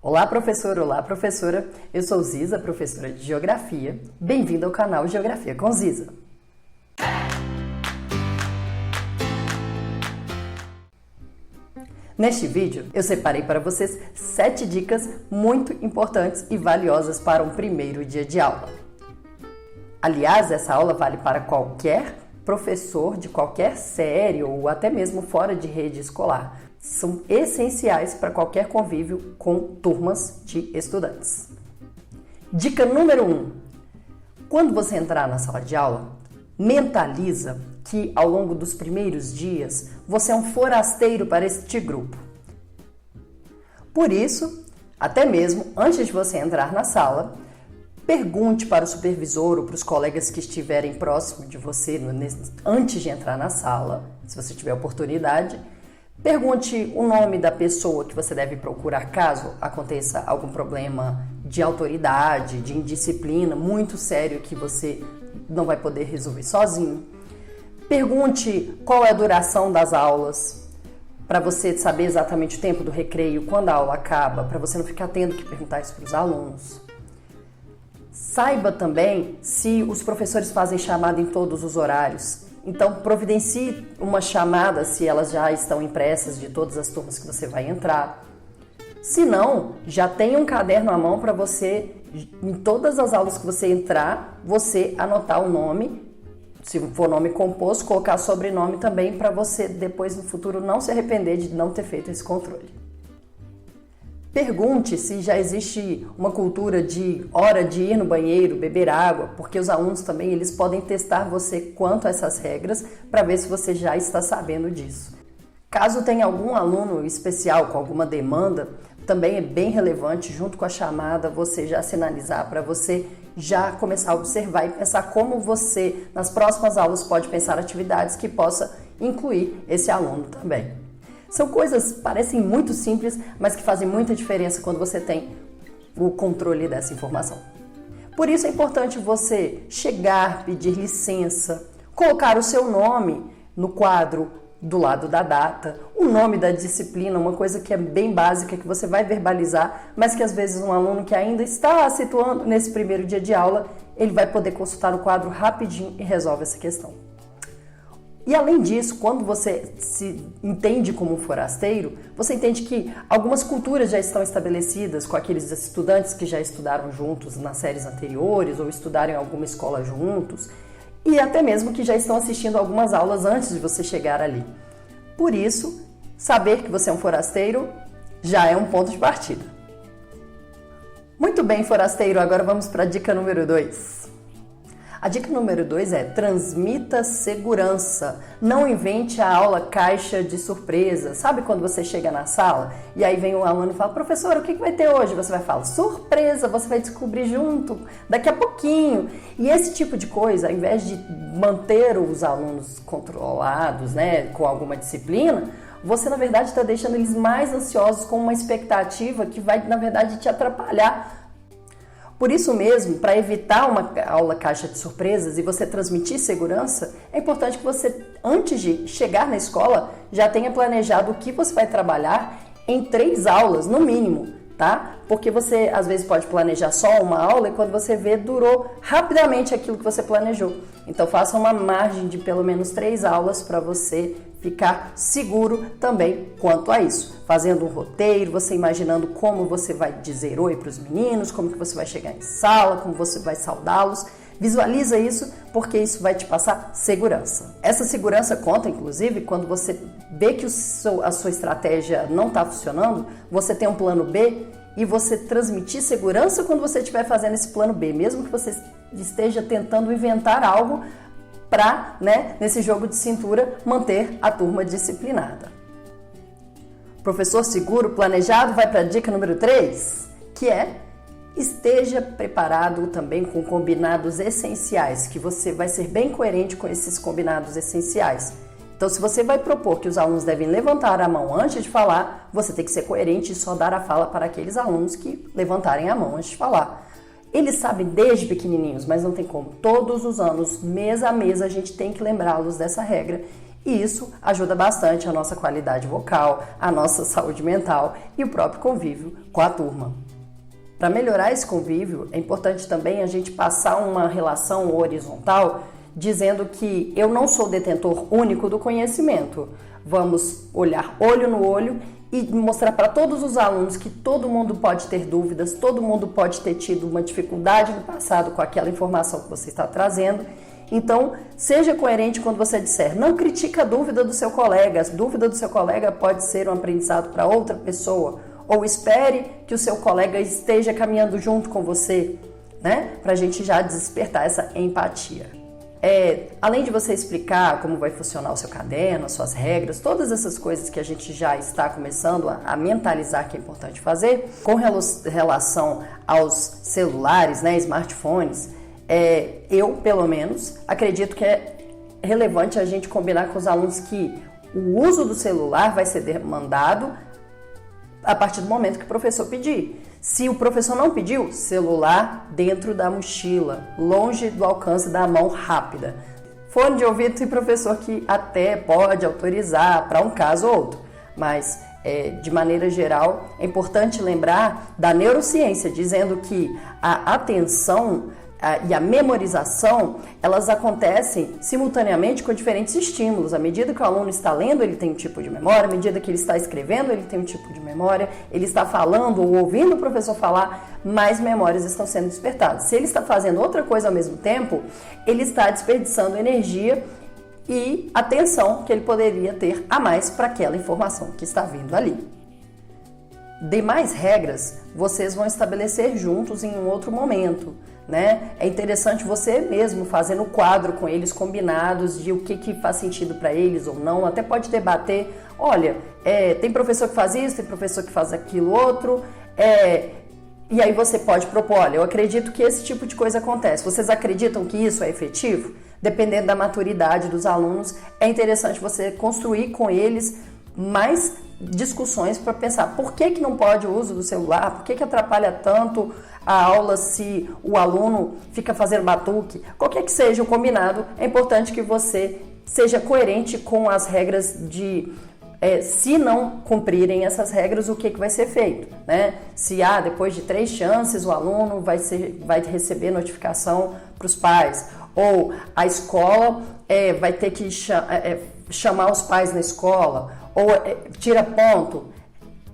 Olá, professor! Olá, professora! Eu sou Ziza, professora de Geografia. Bem-vindo ao canal Geografia com Ziza. Neste vídeo, eu separei para vocês 7 dicas muito importantes e valiosas para um primeiro dia de aula. Aliás, essa aula vale para qualquer professor de qualquer série ou até mesmo fora de rede escolar. São essenciais para qualquer convívio com turmas de estudantes. Dica número 1. Quando você entrar na sala de aula, mentaliza que ao longo dos primeiros dias você é um forasteiro para este grupo. Por isso, até mesmo antes de você entrar na sala, pergunte para o supervisor ou para os colegas que estiverem próximo de você antes de entrar na sala, se você tiver oportunidade. Pergunte o nome da pessoa que você deve procurar caso aconteça algum problema de autoridade, de indisciplina muito sério que você não vai poder resolver sozinho. Pergunte qual é a duração das aulas, para você saber exatamente o tempo do recreio, quando a aula acaba, para você não ficar tendo que perguntar isso para os alunos. Saiba também se os professores fazem chamada em todos os horários. Então, providencie uma chamada se elas já estão impressas de todas as turmas que você vai entrar. Se não, já tenha um caderno à mão para você, em todas as aulas que você entrar, você anotar o nome, se for nome composto, colocar sobrenome também para você depois no futuro não se arrepender de não ter feito esse controle. Pergunte se já existe uma cultura de hora de ir no banheiro, beber água, porque os alunos também eles podem testar você quanto a essas regras para ver se você já está sabendo disso. Caso tenha algum aluno especial com alguma demanda, também é bem relevante, junto com a chamada, você já sinalizar para você já começar a observar e pensar como você, nas próximas aulas, pode pensar atividades que possa incluir esse aluno também. São coisas que parecem muito simples, mas que fazem muita diferença quando você tem o controle dessa informação. Por isso é importante você chegar, pedir licença, colocar o seu nome no quadro do lado da data, o nome da disciplina, uma coisa que é bem básica, que você vai verbalizar, mas que às vezes um aluno que ainda está situando nesse primeiro dia de aula, ele vai poder consultar o quadro rapidinho e resolve essa questão. E além disso, quando você se entende como um forasteiro, você entende que algumas culturas já estão estabelecidas com aqueles estudantes que já estudaram juntos nas séries anteriores ou estudaram em alguma escola juntos e até mesmo que já estão assistindo algumas aulas antes de você chegar ali. Por isso, saber que você é um forasteiro já é um ponto de partida. Muito bem, forasteiro, agora vamos para a dica número 2. A dica número 2 é transmita segurança. Não invente a aula caixa de surpresa. Sabe quando você chega na sala e aí vem um aluno e fala: professor, o que vai ter hoje? Você vai falar: surpresa, você vai descobrir junto, daqui a pouquinho. E esse tipo de coisa, ao invés de manter os alunos controlados, com alguma disciplina, você na verdade está deixando eles mais ansiosos com uma expectativa que vai na verdade te atrapalhar. Por isso mesmo, para evitar uma aula caixa de surpresas e você transmitir segurança, é importante que você, antes de chegar na escola, já tenha planejado o que você vai trabalhar em 3 aulas, no mínimo, tá? Porque você, às vezes, pode planejar só uma aula e quando você vê, durou rapidamente aquilo que você planejou. Então, faça uma margem de pelo menos 3 aulas para você ficar seguro também quanto a isso. Fazendo um roteiro, você imaginando como você vai dizer oi para os meninos, como que você vai chegar em sala, como você vai saudá-los. Visualiza isso, porque isso vai te passar segurança. Essa segurança conta, inclusive, quando você vê que a sua estratégia não está funcionando, você tem um plano B e você transmitir segurança quando você estiver fazendo esse plano B, mesmo que você esteja tentando inventar algo para, nesse jogo de cintura, manter a turma disciplinada. Professor seguro, planejado, vai para a dica número 3, que é: esteja preparado também com combinados essenciais, que você vai ser bem coerente com esses combinados essenciais. Então, se você vai propor que os alunos devem levantar a mão antes de falar, você tem que ser coerente e só dar a fala para aqueles alunos que levantarem a mão antes de falar. Eles sabem desde pequenininhos, mas não tem como. Todos os anos, mês a mês, a gente tem que lembrá-los dessa regra E isso ajuda bastante a nossa qualidade vocal, a nossa saúde mental e o próprio convívio com a turma. Para melhorar esse convívio, é importante também a gente passar uma relação horizontal, dizendo que eu não sou detentor único do conhecimento. Vamos olhar olho no olho e mostrar para todos os alunos que todo mundo pode ter dúvidas, todo mundo pode ter tido uma dificuldade no passado com aquela informação que você está trazendo. Então, seja coerente quando você disser, não critique a dúvida do seu colega, a dúvida do seu colega pode ser um aprendizado para outra pessoa, ou espere que o seu colega esteja caminhando junto com você, né? Para a gente já despertar essa empatia. Além de você explicar como vai funcionar o seu caderno, as suas regras, todas essas coisas que a gente já está começando a mentalizar que é importante fazer, com relação aos celulares, né, smartphones, eu, pelo menos, acredito que é relevante a gente combinar com os alunos que o uso do celular vai ser demandado a partir do momento que o professor pedir. Se o professor não pediu, celular dentro da mochila, longe do alcance da mão rápida. Fone de ouvido tem professor que até pode autorizar para um caso ou outro, mas de maneira geral é importante lembrar da neurociência, dizendo que a atenção e a memorização, elas acontecem simultaneamente com diferentes estímulos. À medida que o aluno está lendo, ele tem um tipo de memória, à medida que ele está escrevendo, ele tem um tipo de memória, ele está falando ou ouvindo o professor falar, mais memórias estão sendo despertadas. Se ele está fazendo outra coisa ao mesmo tempo, ele está desperdiçando energia e atenção que ele poderia ter a mais para aquela informação que está vindo ali. Demais regras, vocês vão estabelecer juntos em um outro momento, né? É interessante você mesmo fazer no quadro com eles combinados de o que faz sentido para eles ou não. Até pode debater, olha, tem professor que faz isso, tem professor que faz aquilo outro, e aí você pode propor, olha, eu acredito que esse tipo de coisa acontece. Vocês acreditam que isso é efetivo? Dependendo da maturidade dos alunos, é interessante você construir com eles mais discussões para pensar por que não pode o uso do celular, por que atrapalha tanto a aula se o aluno fica fazendo batuque. Qualquer que seja o combinado, é importante que você seja coerente com as regras de se não cumprirem essas regras, o que vai ser feito, né? Se depois de 3 chances o aluno vai receber notificação para os pais, ou a escola vai ter que chamar os pais na escola, ou tira ponto.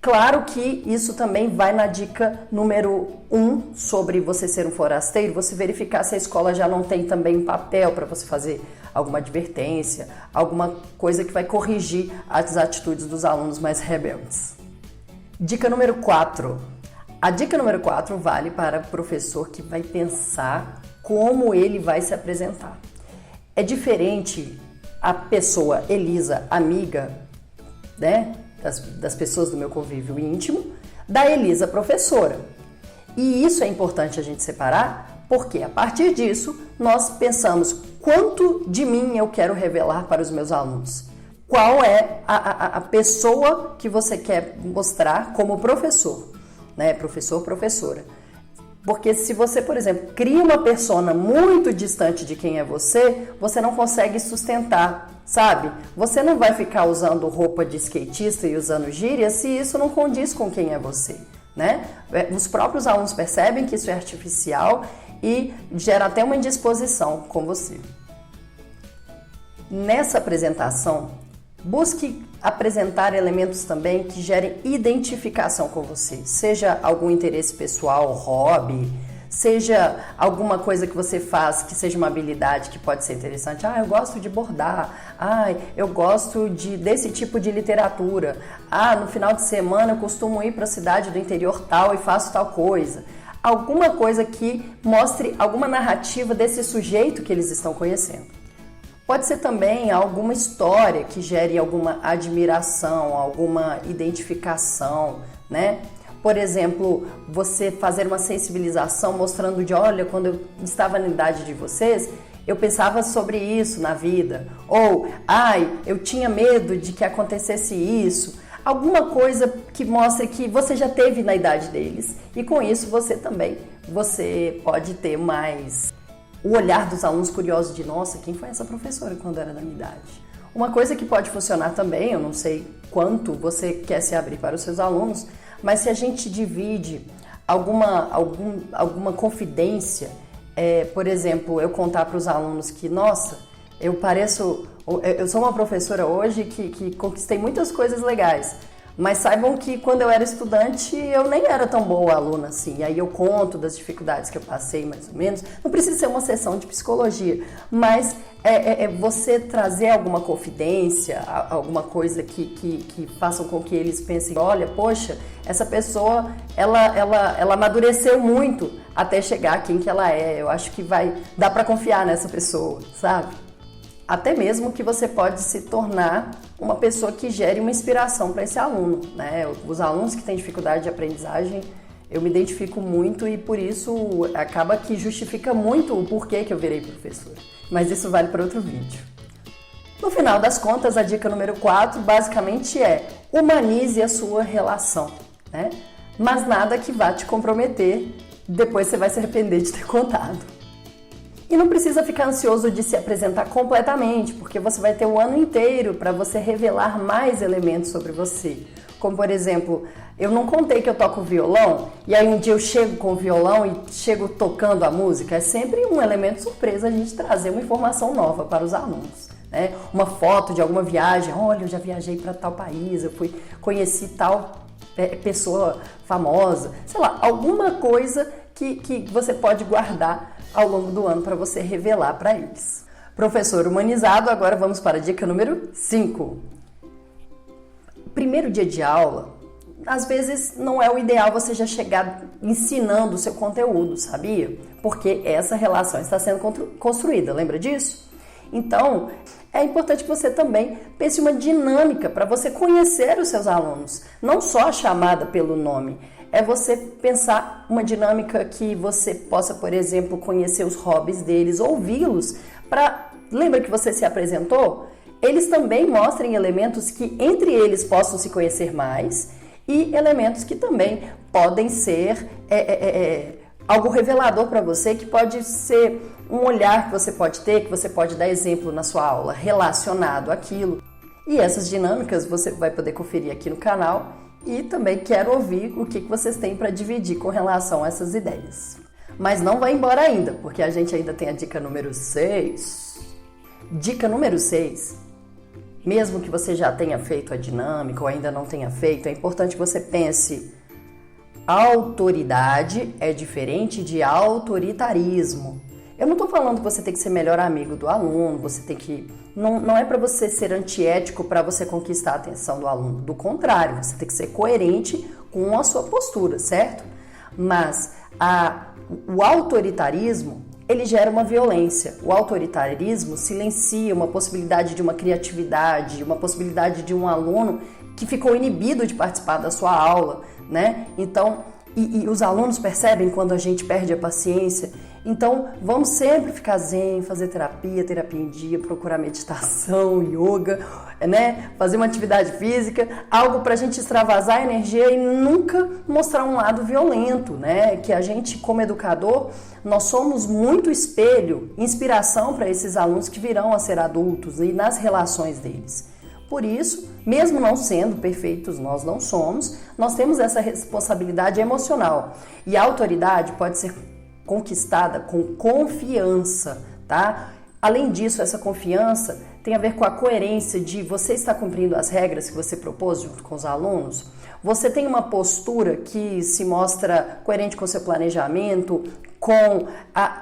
Claro que isso também vai na dica número 1 sobre você ser um forasteiro, você verificar se a escola já não tem também um papel para você fazer alguma advertência, alguma coisa que vai corrigir as atitudes dos alunos mais rebeldes. Dica número 4. A dica número 4 vale para o professor que vai pensar como ele vai se apresentar. É diferente a pessoa Elisa, amiga, né, das pessoas do meu convívio íntimo, da Elisa, professora. E isso é importante a gente separar, porque a partir disso nós pensamos quanto de mim eu quero revelar para os meus alunos. Qual é a pessoa que você quer mostrar como professor, né? Professor, professora. Porque se você, por exemplo, cria uma persona muito distante de quem é você, você não consegue sustentar, sabe? Você não vai ficar usando roupa de skatista e usando gírias se isso não condiz com quem é você, né? Os próprios alunos percebem que isso é artificial e gera até uma indisposição com você. Nessa apresentação, busque apresentar elementos também que gerem identificação com você, seja algum interesse pessoal, hobby, seja alguma coisa que você faz que seja uma habilidade que pode ser interessante. Eu gosto de bordar, eu gosto desse tipo de literatura, no final de semana eu costumo ir para a cidade do interior tal e faço tal coisa. Alguma coisa que mostre alguma narrativa desse sujeito que eles estão conhecendo. Pode ser também alguma história que gere alguma admiração, alguma identificação, né? Por exemplo, você fazer uma sensibilização mostrando olha, quando eu estava na idade de vocês, eu pensava sobre isso na vida. Ou, eu tinha medo de que acontecesse isso. Alguma coisa que mostre que você já teve na idade deles. E com isso você pode ter mais o olhar dos alunos curiosos de, nossa, quem foi essa professora quando era da minha idade? Uma coisa que pode funcionar também, eu não sei quanto você quer se abrir para os seus alunos, mas se a gente divide alguma confidência, por exemplo, eu contar para os alunos que, nossa, eu sou uma professora hoje que conquistei muitas coisas legais, mas saibam que quando eu era estudante eu nem era tão boa aluna assim. E aí eu conto das dificuldades que eu passei, mais ou menos. Não precisa ser uma sessão de psicologia, mas você trazer alguma confidência, alguma coisa que façam com que eles pensem, olha, poxa, essa pessoa, ela amadureceu muito até chegar aqui em que ela é. Eu acho que dá para confiar nessa pessoa, sabe? Até mesmo que você pode se tornar uma pessoa que gere uma inspiração para esse aluno, né? Os alunos que têm dificuldade de aprendizagem, eu me identifico muito e por isso acaba que justifica muito o porquê que eu virei professora. Mas isso vale para outro vídeo. No final das contas, a dica número 4 basicamente é: humanize a sua relação, né? Mas nada que vá te comprometer, depois você vai se arrepender de ter contado. E não precisa ficar ansioso de se apresentar completamente, porque você vai ter o ano inteiro para você revelar mais elementos sobre você. Como, por exemplo, eu não contei que eu toco violão, e aí um dia eu chego com o violão e chego tocando a música. É sempre um elemento surpresa a gente trazer uma informação nova para os alunos, né? Uma foto de alguma viagem, olha, eu já viajei para tal país, conheci tal pessoa famosa, sei lá, alguma coisa que você pode guardar ao longo do ano para você revelar para eles. Professor humanizado, agora vamos para a dica número 5. Primeiro dia de aula, às vezes não é o ideal você já chegar ensinando o seu conteúdo, sabia? Porque essa relação está sendo construída, lembra disso? Então, é importante que você também pense uma dinâmica para você conhecer os seus alunos, não só a chamada pelo nome. É você pensar uma dinâmica que você possa, por exemplo, conhecer os hobbies deles, ouvi-los, lembra que você se apresentou? Eles também mostrem elementos que entre eles possam se conhecer mais e elementos que também podem ser algo revelador para você, que pode ser um olhar que você pode ter, que você pode dar exemplo na sua aula relacionado àquilo. E essas dinâmicas você vai poder conferir aqui no canal. E também quero ouvir o que vocês têm para dividir com relação a essas ideias. Mas não vai embora ainda, porque a gente ainda tem a dica número 6. Dica número 6. Mesmo que você já tenha feito a dinâmica ou ainda não tenha feito, é importante que você pense: autoridade é diferente de autoritarismo. Eu não estou falando que você tem que ser melhor amigo do aluno, você tem que... Não é para você ser antiético para você conquistar a atenção do aluno. Do contrário, você tem que ser coerente com a sua postura, certo? Mas o autoritarismo, ele gera uma violência. O autoritarismo silencia uma possibilidade de uma criatividade, uma possibilidade de um aluno que ficou inibido de participar da sua aula, né? Então, e os alunos percebem quando a gente perde a paciência. Então, vamos sempre ficar zen, fazer terapia em dia, procurar meditação, yoga, né? Fazer uma atividade física, algo para a gente extravasar a energia e nunca mostrar um lado violento, né? Que a gente, como educador, nós somos muito espelho, inspiração para esses alunos que virão a ser adultos e nas relações deles. Por isso, mesmo não sendo perfeitos, nós não somos, nós temos essa responsabilidade emocional. E a autoridade pode ser conquistada com confiança, tá? Além disso, essa confiança tem a ver com a coerência de você estar cumprindo as regras que você propôs junto com os alunos. Você tem uma postura que se mostra coerente com o seu planejamento, com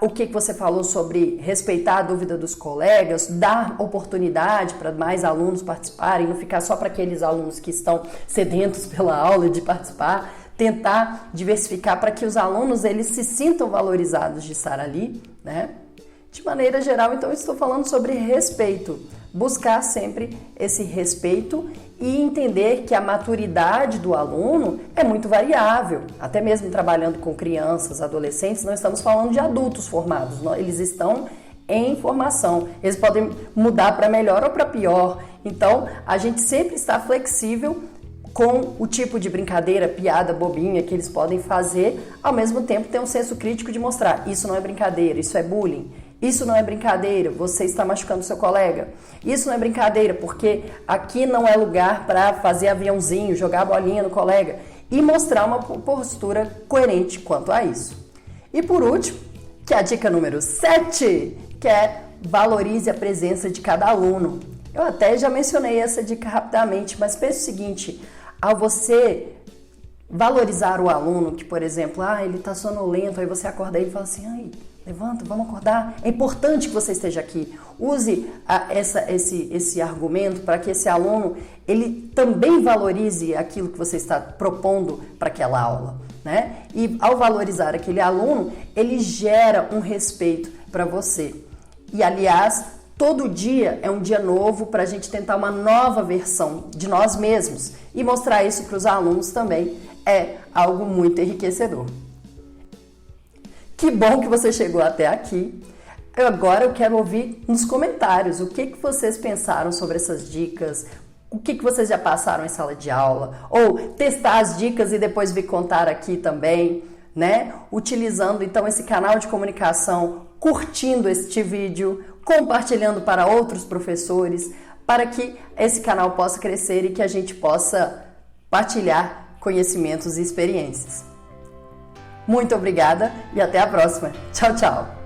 o que você falou sobre respeitar a dúvida dos colegas, dar oportunidade para mais alunos participarem, não ficar só para aqueles alunos que estão sedentos pela aula de participar, tentar diversificar para que os alunos eles se sintam valorizados de estar ali, né? De maneira geral, então, eu estou falando sobre respeito. Buscar sempre esse respeito e entender que a maturidade do aluno é muito variável. Até mesmo trabalhando com crianças, adolescentes, não estamos falando de adultos formados. Eles estão em formação. Eles podem mudar para melhor ou para pior. Então, a gente sempre está flexível com o tipo de brincadeira, piada, bobinha que eles podem fazer, ao mesmo tempo ter um senso crítico de mostrar: isso não é brincadeira, isso é bullying. Isso não é brincadeira, você está machucando seu colega. Isso não é brincadeira, porque aqui não é lugar para fazer aviãozinho, jogar bolinha no colega. E mostrar uma postura coerente quanto a isso. E por último, que é a dica número 7, que é valorize a presença de cada aluno. Eu até já mencionei essa dica rapidamente, mas pense o seguinte, ao você valorizar o aluno, que por exemplo, ele está sonolento, aí você acorda ele e fala assim, ai, levanta, vamos acordar. É importante que você esteja aqui. Use esse argumento para que esse aluno ele também valorize aquilo que você está propondo para aquela aula, né? E ao valorizar aquele aluno, ele gera um respeito para você. E aliás, todo dia é um dia novo para a gente tentar uma nova versão de nós mesmos e mostrar isso para os alunos também é algo muito enriquecedor. Que bom que você chegou até aqui. Agora eu quero ouvir nos comentários o que vocês pensaram sobre essas dicas, o que vocês já passaram em sala de aula, ou testar as dicas e depois vir contar aqui também, né? Utilizando então esse canal de comunicação, curtindo este vídeo, compartilhando para outros professores, para que esse canal possa crescer e que a gente possa partilhar conhecimentos e experiências. Muito obrigada e até a próxima. Tchau, tchau!